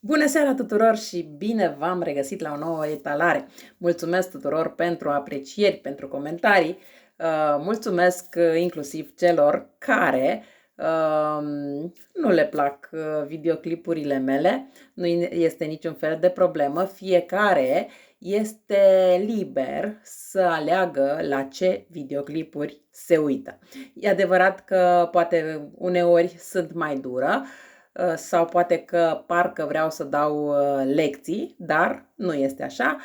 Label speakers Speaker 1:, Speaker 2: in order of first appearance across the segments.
Speaker 1: Bună seara tuturor și bine v-am regăsit la o nouă etalare. Mulțumesc tuturor pentru aprecieri, pentru comentarii. Mulțumesc inclusiv celor care nu le plac videoclipurile mele. Nu este niciun fel de problemă. Fiecare este liber să aleagă la ce videoclipuri se uită. E adevărat că poate uneori sunt mai dură, sau poate că parcă vreau să dau lecții, dar nu este așa.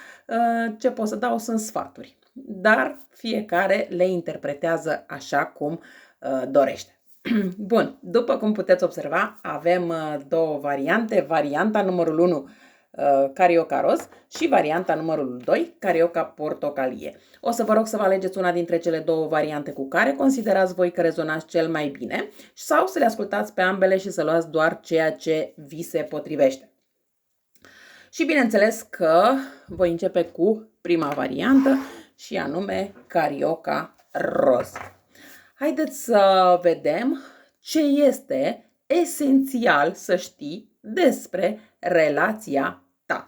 Speaker 1: Ce pot să dau sunt sfaturi, dar fiecare le interpretează așa cum dorește. Bun, după cum puteți observa, avem două variante. Varianta numărul 1, carioca roz, și varianta numărul 2, carioca portocalie. O să vă rog să vă alegeți una dintre cele două variante cu care considerați voi că rezonați cel mai bine sau să le ascultați pe ambele și să luați doar ceea ce vi se potrivește. Și bineînțeles că voi începe cu prima variantă și anume carioca roz. Haideți să vedem ce este esențial să știi despre relația ta.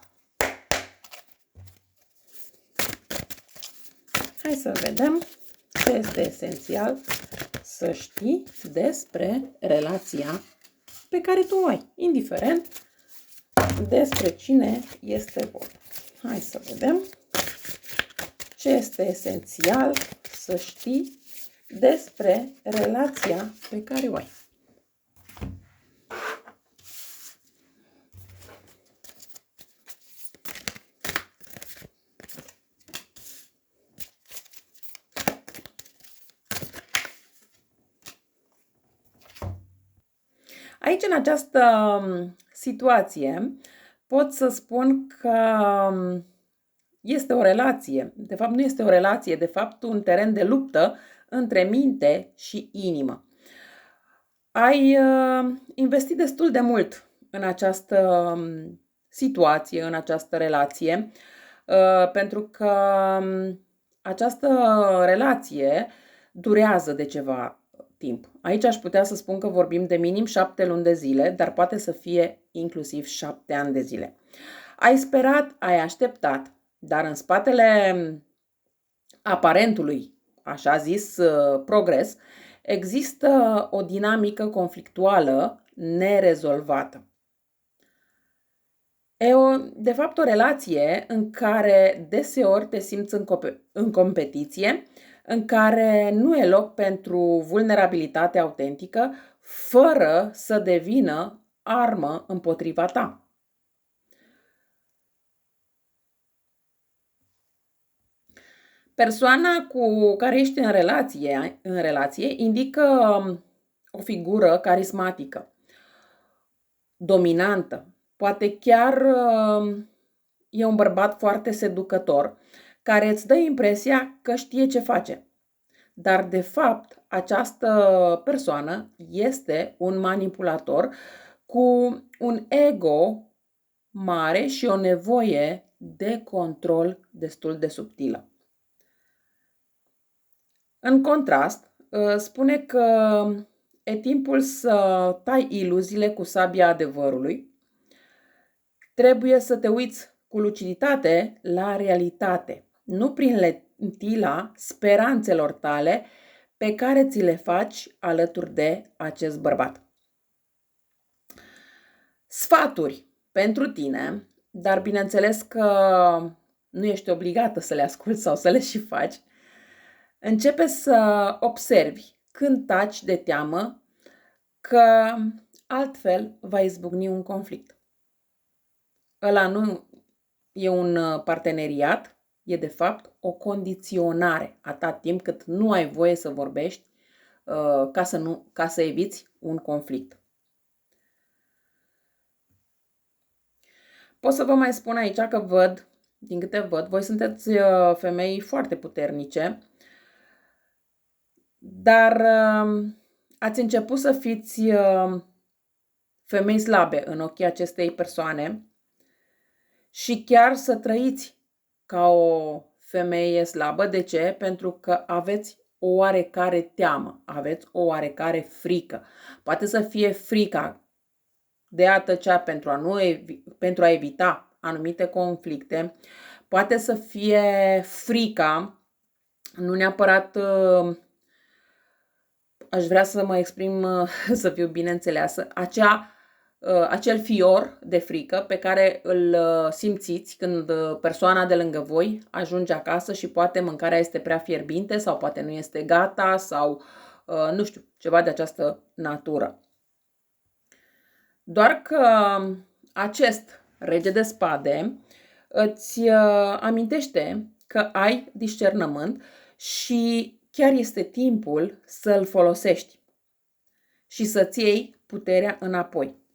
Speaker 1: Hai să vedem ce este esențial să știi despre relația pe care tu o ai, indiferent despre cine este vorba. Hai să vedem ce este esențial să știi despre relația pe care o ai. Aici, în această situație, pot să spun că este o relație. De fapt, nu este o relație, de fapt, un teren de luptă între minte și inimă. Ai investit destul de mult în această situație, în această relație, pentru că această relație durează de ceva timp. Aici aș putea să spun că vorbim de minim 7 luni de zile, dar poate să fie inclusiv 7 ani de zile. Ai sperat, ai așteptat, dar în spatele aparentului, așa zis, progres, există o dinamică conflictuală nerezolvată. E de fapt o relație în care deseori te simți în competiție, în care nu e loc pentru vulnerabilitate autentică, fără să devină armă împotriva ta. Persoana cu care ești în relație indică o figură carismatică, dominantă. Poate chiar e un bărbat foarte seducător, care îți dă impresia că știe ce face. Dar, de fapt, această persoană este un manipulator cu un ego mare și o nevoie de control destul de subtilă. În contrast, spune că e timpul să tai iluziile cu sabia adevărului. Trebuie să te uiți cu luciditate la realitate, nu prin lentila speranțelor tale pe care ți le faci alături de acest bărbat. Sfaturi pentru tine, dar bineînțeles că nu ești obligată să le asculți sau să le și faci. Începe să observi când taci de teamă că altfel va izbucni un conflict. Ăla nu e un parteneriat, e de fapt o condiționare atât timp cât nu ai voie să vorbești ca să eviți un conflict. Pot să vă mai spun aici că văd, din câte văd, voi sunteți femei foarte puternice, dar ați început să fiți femei slabe în ochii acestei persoane și chiar să trăiți ca o femeie slabă. De ce? Pentru că aveți o oarecare teamă, aveți o oarecare frică. Poate să fie frica de a tăcea pentru a evita anumite conflicte, poate să fie frica, nu neapărat aș vrea să mă exprim să fiu bine înțeleasă, acel fior de frică pe care îl simțiți când persoana de lângă voi ajunge acasă și poate mâncarea este prea fierbinte sau poate nu este gata sau nu știu, ceva de această natură. Doar că acest rege de spade îți amintește că ai discernământ și chiar este timpul să-l folosești și să-ți iei puterea înapoi.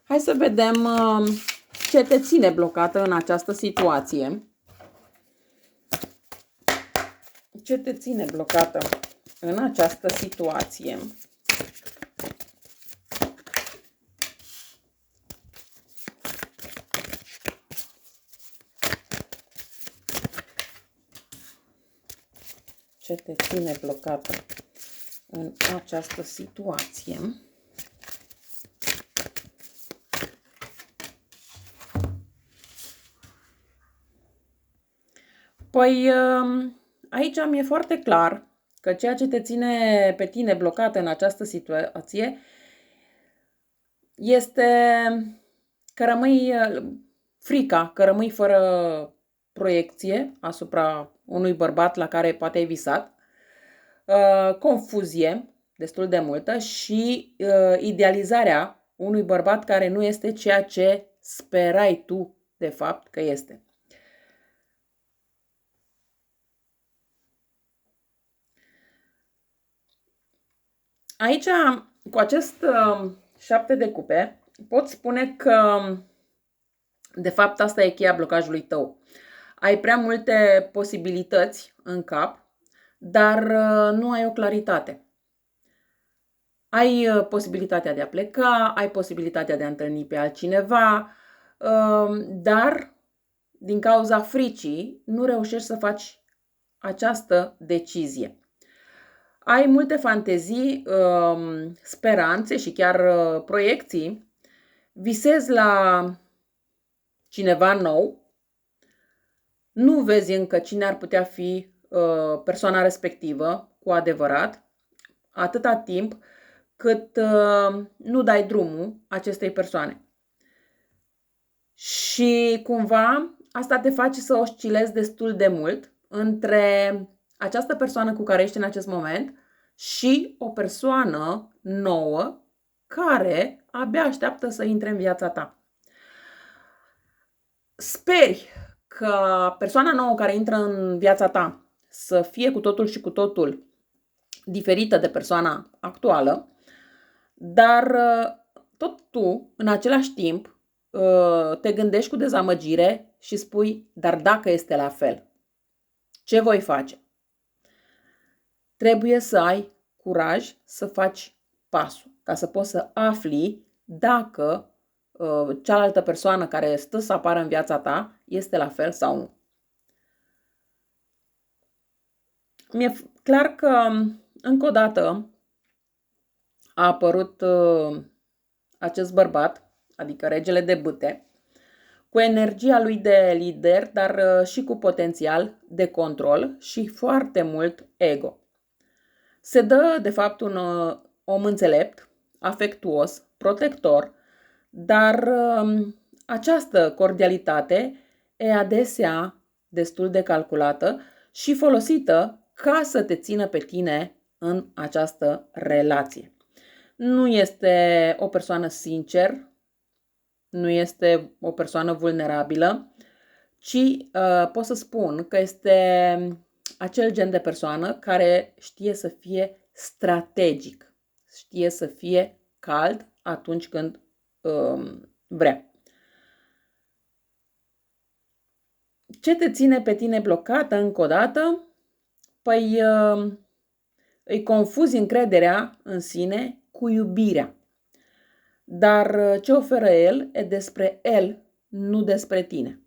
Speaker 1: Hai să vedem ce te ține blocată în această situație. Ce te ține blocată în această situație? Ce te ține blocată în această situație? Păi aici mi-e foarte clar că ceea ce te ține pe tine blocată în această situație este că rămâi frica, că rămâi fără proiecție asupra unui bărbat la care poate ai visat, confuzie destul de multă și idealizarea unui bărbat care nu este ceea ce sperai tu de fapt că este. Aici, cu acest 7 de cupe, pot spune că de fapt asta e cheia blocajului tău. Ai prea multe posibilități în cap, dar nu ai o claritate. Ai posibilitatea de a pleca, ai posibilitatea de a întâlni pe altcineva, dar din cauza fricii nu reușești să faci această decizie. Ai multe fantezii, speranțe și chiar proiecții, visezi la cineva nou, nu vezi încă cine ar putea fi persoana respectivă cu adevărat, atâta timp cât nu dai drumul acestei persoane. Și cumva asta te face să oscilezi destul de mult între această persoană cu care ești în acest moment și o persoană nouă care abia așteaptă să intre în viața ta. Speri că persoana nouă care intră în viața ta să fie cu totul și cu totul diferită de persoana actuală, dar tot tu, în același timp, te gândești cu dezamăgire și spui, dar dacă este la fel, ce voi face? Trebuie să ai curaj să faci pasul, ca să poți să afli dacă cealaltă persoană care stă să apară în viața ta este la fel sau nu. Mi-e clar că, încă o dată, a apărut acest bărbat, adică regele de bâte, cu energia lui de lider, dar și cu potențial de control și foarte mult ego. Se dă, de fapt, un om înțelept, afectuos, protector, dar această cordialitate e adesea destul de calculată și folosită ca să te țină pe tine în această relație. Nu este o persoană sincer, nu este o persoană vulnerabilă, ci pot să spun că este acel gen de persoană care știe să fie strategic, știe să fie cald atunci când vrea. Ce te ține pe tine blocată încă o dată? Păi îi confuzi încrederea în sine cu iubirea. Dar ce oferă el e despre el, nu despre tine.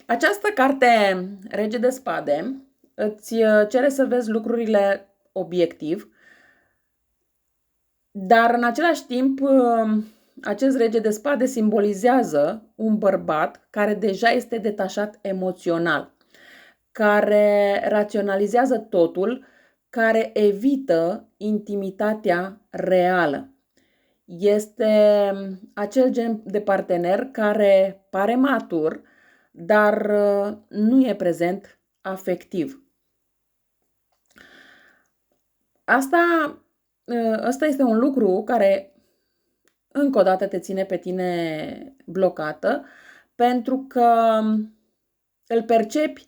Speaker 1: Această carte, Rege de Spade, îți cere să vezi lucrurile obiectiv, Dar în același timp, acest rege de spade simbolizează un bărbat care deja este detașat emoțional, care raționalizează totul, care evită intimitatea reală. Este acel gen de partener care pare matur, dar nu e prezent afectiv. Asta este un lucru care încă o dată te ține pe tine blocată, pentru că îl percepi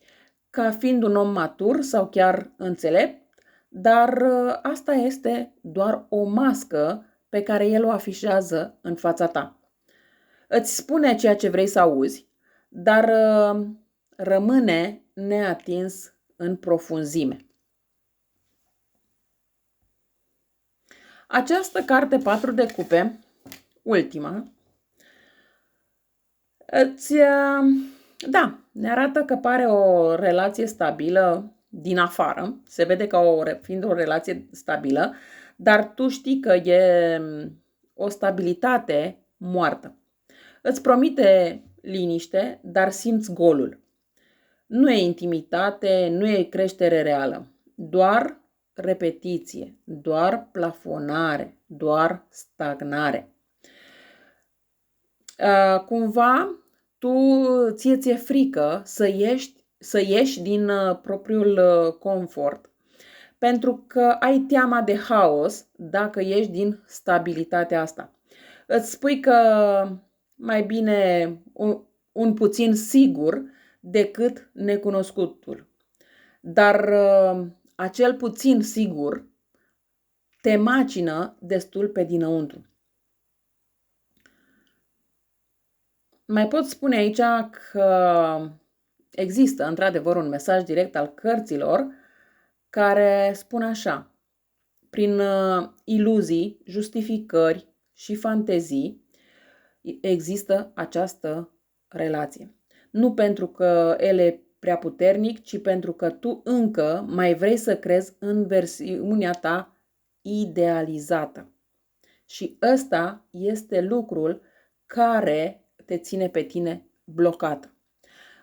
Speaker 1: ca fiind un om matur sau chiar înțelept, dar asta este doar o mască pe care el o afișează în fața ta. Îți spune ceea ce vrei să auzi, dar rămâne neatins în profunzime. Această carte 4 de cupe, ultima, ne arată că pare o relație stabilă din afară. Se vede ca fiind o relație stabilă, dar tu știi că e o stabilitate moartă. Îți promite liniște, dar simți golul. Nu e intimitate, nu e creștere reală, doar repetiție, doar plafonare, doar stagnare. Cumva ție frică să ieși din propriul confort, pentru că ai teama de haos dacă ieși din stabilitatea asta. Îți spui că mai bine un puțin sigur decât necunoscutul. Dar acel puțin sigur te macină destul pe dinăuntru. Mai pot spune aici că există într-adevăr un mesaj direct al cărților care spune așa: prin iluzii, justificări și fantezii există această relație. Nu pentru că el e prea puternic, ci pentru că tu încă mai vrei să crezi în versiunea ta idealizată. Și ăsta este lucrul care te ține pe tine blocat.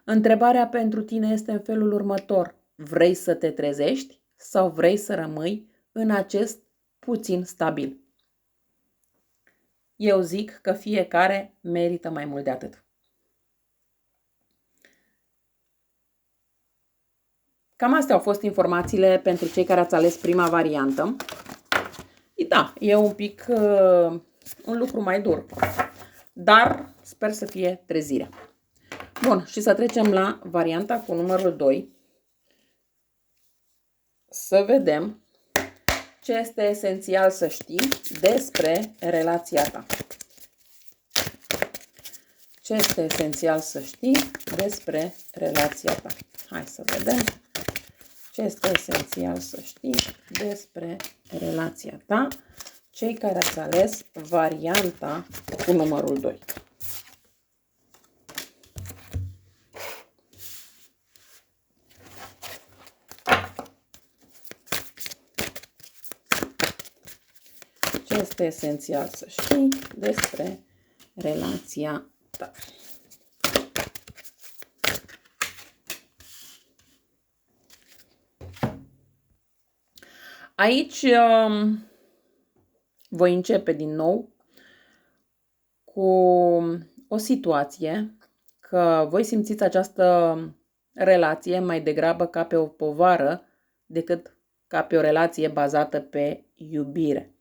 Speaker 1: Întrebarea pentru tine este în felul următor: vrei să te trezești sau vrei să rămâi în acest puțin stabil? Eu zic că fiecare merită mai mult de atât. Cam astea au fost informațiile pentru cei care ați ales prima variantă. Da, e un pic un lucru mai dur, dar sper să fie trezirea. Bun, și să trecem la varianta cu numărul 2. Să vedem ce este esențial să știi despre relația ta. Ce este esențial să știi despre relația ta? Hai să vedem ce este esențial să știi despre relația ta, cei care ați ales varianta cu numărul 2. Ce este esențial să știi despre relația ta? Aici voi începe din nou cu o situație că voi simțiți această relație mai degrabă ca pe o povară decât ca pe o relație bazată pe iubire.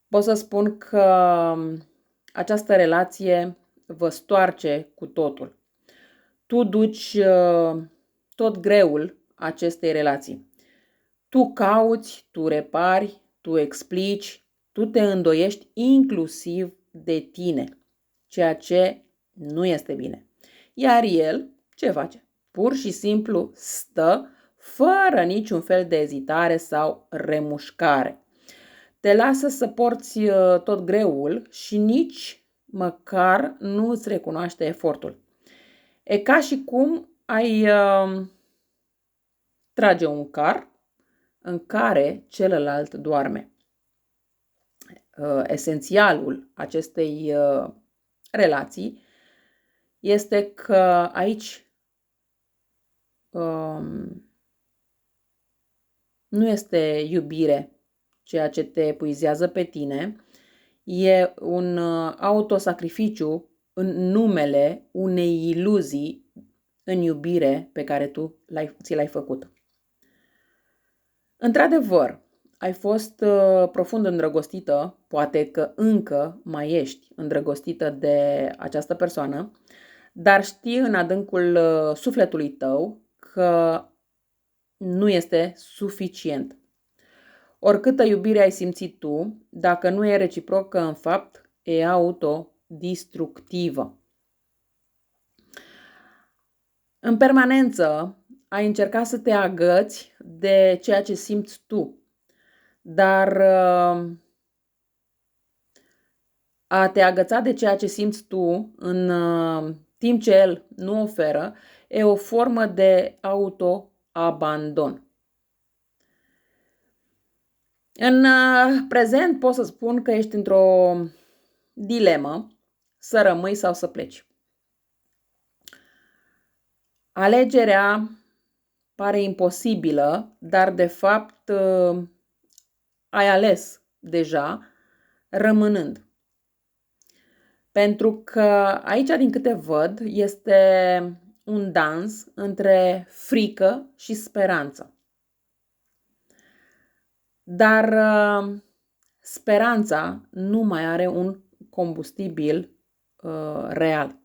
Speaker 1: Pot să spun că această relație vă stoarce cu totul. Tu duci tot greul acestei relații. Tu cauți, tu repari, tu explici, tu te îndoiești inclusiv de tine, ceea ce nu este bine. Iar el ce face? Pur și simplu stă fără niciun fel de ezitare sau remușcare. Te lasă să porți tot greul și nici măcar nu îți recunoaște efortul. E ca și cum ai trage un car în care celălalt doarme. esențialul acestei relații este că aici nu este iubire ceea ce te epuizează pe tine, e un autosacrificiu în numele unei iluzii în iubire pe care tu ți l-ai făcut. Într-adevăr, ai fost profund îndrăgostită, poate că încă mai ești îndrăgostită de această persoană, dar știi în adâncul sufletului tău că nu este suficient. Oricâtă iubire ai simțit tu, dacă nu e reciprocă în fapt, e autodistructivă. În permanență ai încercat să te agăți de ceea ce simți tu, dar a te agăța de ceea ce simți tu în timp ce el nu oferă e o formă de autoabandon. În prezent pot să spun că ești într-o dilemă să rămâi sau să pleci. Alegerea pare imposibilă, dar de fapt ai ales deja rămânând. Pentru că aici, din câte văd, este un dans între frică și speranță. Dar speranța nu mai are un combustibil real.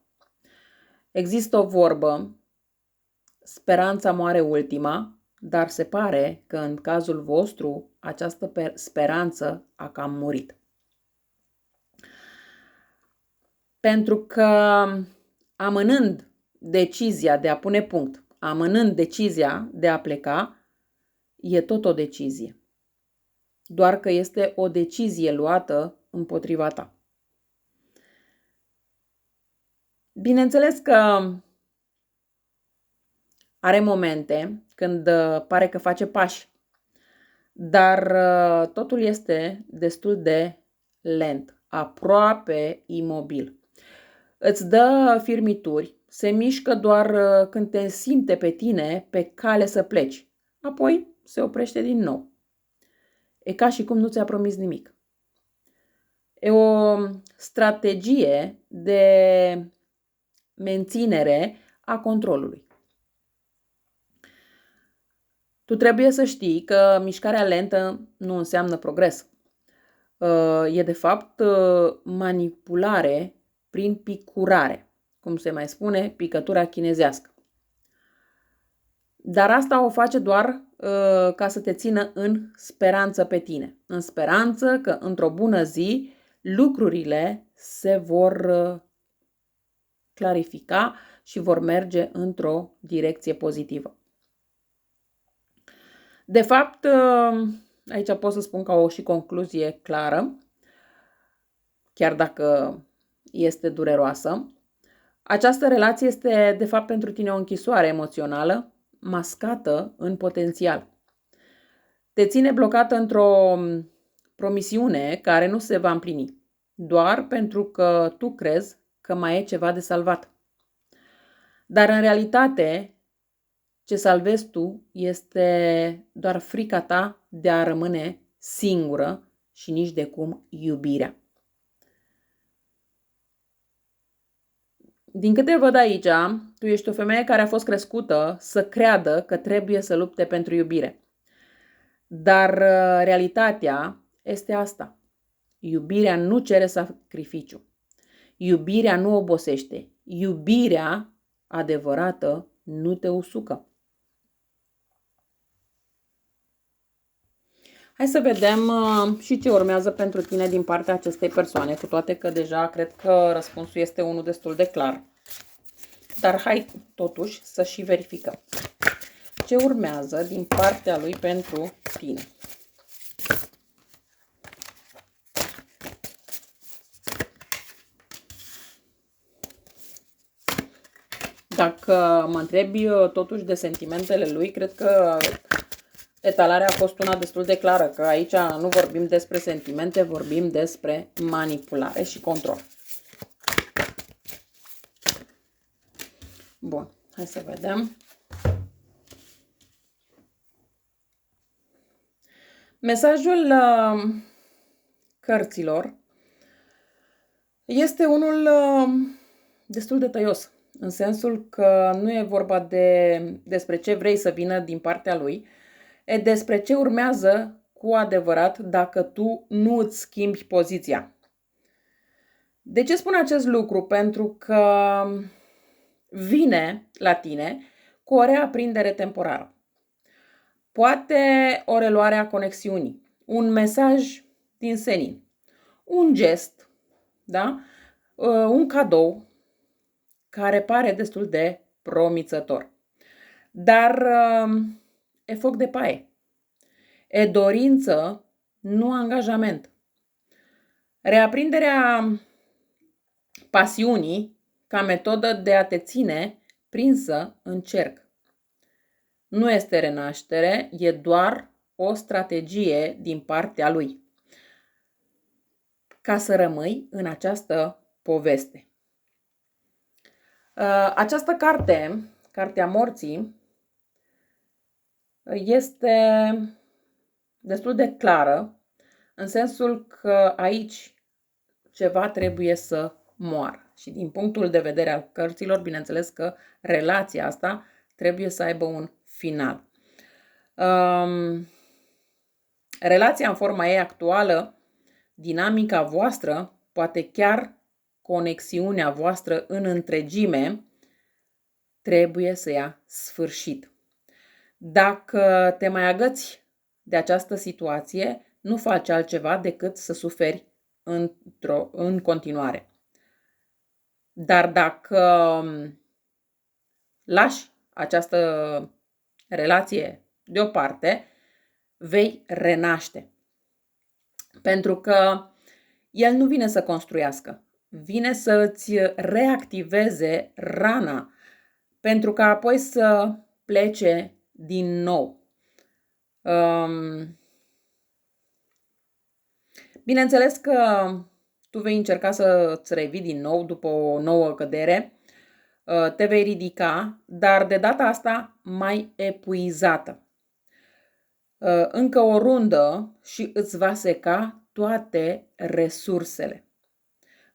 Speaker 1: Există o vorbă, speranța moare ultima, dar se pare că în cazul vostru această speranță a cam murit. Pentru că amânând decizia de a pune punct, amânând decizia de a pleca, e tot o decizie. Doar că este o decizie luată împotriva ta. Bineînțeles că are momente când pare că face pași, dar totul este destul de lent, aproape imobil. Îți dă firmituri, se mișcă doar când te simte pe tine pe cale să pleci, apoi se oprește din nou. E ca și cum nu ți-a promis nimic. E o strategie de menținere a controlului. Tu trebuie să știi că mișcarea lentă nu înseamnă progres. E de fapt manipulare prin picurare, cum se mai spune, picătura chinezească. Dar asta o face doar ca să te țină în speranță pe tine. În speranță că într-o bună zi lucrurile se vor clarifica și vor merge într-o direcție pozitivă. De fapt, aici pot să spun că au și concluzie clară, chiar dacă este dureroasă. Această relație este, de fapt, pentru tine o închisoare emoțională, mascată în potențial. Te ține blocată într-o promisiune care nu se va împlini, doar pentru că tu crezi că mai e ceva de salvat. Dar în realitate, ce salvezi tu este doar frica ta de a rămâne singură și nici de cum iubirea. Din câte văd aici, tu ești o femeie care a fost crescută să creadă că trebuie să lupte pentru iubire. Dar realitatea este asta. Iubirea nu cere sacrificiu. Iubirea nu obosește. Iubirea adevărată nu te usucă. Hai să vedem și ce urmează pentru tine din partea acestei persoane, cu toate că deja cred că răspunsul este unul destul de clar. Dar hai totuși să și verificăm. Ce urmează din partea lui pentru tine? Dacă mă întrebi totuși de sentimentele lui, cred că Etalarea a fost una destul de clară, că aici nu vorbim despre sentimente, vorbim despre manipulare și control. Bun, hai să vedem. Mesajul cărților este unul destul de tăios, în sensul că nu e vorba despre ce vrei să vină din partea lui, e despre ce urmează cu adevărat dacă tu nu îți schimbi poziția. De ce spun acest lucru? Pentru că vine la tine cu o reaprindere temporară. Poate o reluare a conexiunii, un mesaj din senin, un gest, da? Un cadou care pare destul de promițător. Dar e foc de paie. E dorință, nu angajament. Reaprinderea pasiunii ca metodă de a te ține prinsă în cerc. Nu este renaștere, e doar o strategie din partea lui ca să rămâi în această poveste. Această carte, Cartea Morții, este destul de clară, în sensul că aici ceva trebuie să moară. Și din punctul de vedere al cărților, bineînțeles că relația asta trebuie să aibă un final. Relația în forma ei actuală, dinamica voastră, poate chiar conexiunea voastră în întregime, trebuie să ia sfârșit. Dacă te mai agăți de această situație, nu faci altceva decât să suferi în continuare. Dar dacă lași această relație deoparte, vei renaște. Pentru că el nu vine să construiască, vine să îți reactiveze rana, pentru că apoi să plece din nou. Bineînțeles că tu vei încerca să-ți revii din nou după o nouă cădere, te vei ridica, dar de data asta mai epuizată. Încă o rundă și îți va seca toate resursele.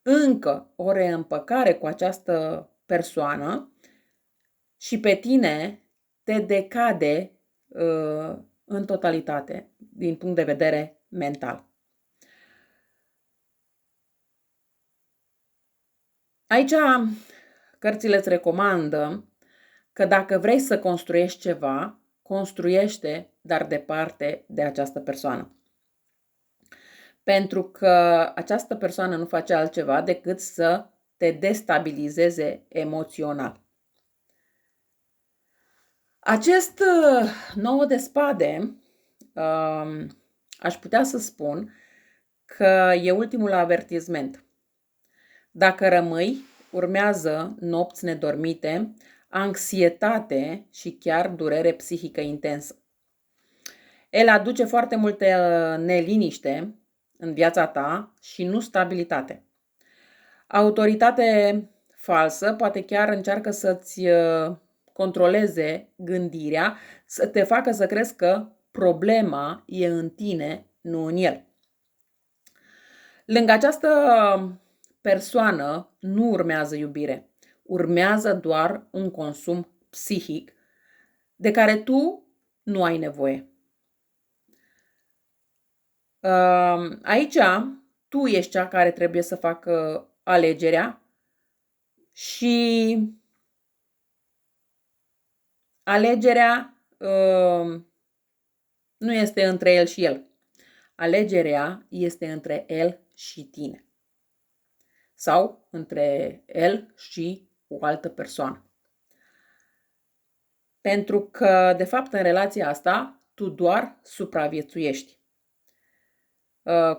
Speaker 1: Încă o reîmpăcare cu această persoană și pe tine te decade în totalitate din punct de vedere mental. Aici cărțile îți recomandă că dacă vrei să construiești ceva, construiește, dar departe de această persoană. Pentru că această persoană nu face altceva decât să te destabilizeze emoțional. Acest 9 de spade, aș putea să spun că e ultimul avertisment. Dacă rămâi, urmează nopți nedormite, anxietate și chiar durere psihică intensă. El aduce foarte multe neliniște în viața ta și nu stabilitate. Autoritate falsă poate chiar încearcă să-ți controleze gândirea, să te facă să crezi că problema e în tine, nu în el. Lângă această persoană nu urmează iubire, urmează doar un consum psihic de care tu nu ai nevoie. Aici tu ești cea care trebuie să facă alegerea și alegerea nu este între el și el. Alegerea este între el și tine. Sau între el și o altă persoană. Pentru că, de fapt, în relația asta, tu doar supraviețuiești.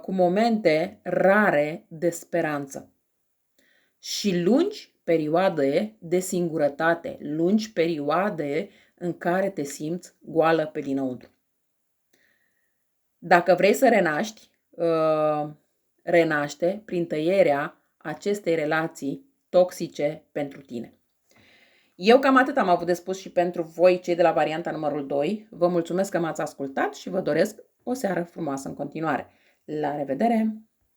Speaker 1: Cu momente rare de speranță. Și lungi perioade de singurătate, lungi perioade în care te simți goală pe dinăuntru. Dacă vrei să renaști, renaște prin tăierea acestei relații toxice pentru tine. Eu cam atât am avut de spus și pentru voi, cei de la varianta numărul 2. Vă mulțumesc că m-ați ascultat și vă doresc o seară frumoasă în continuare. La revedere!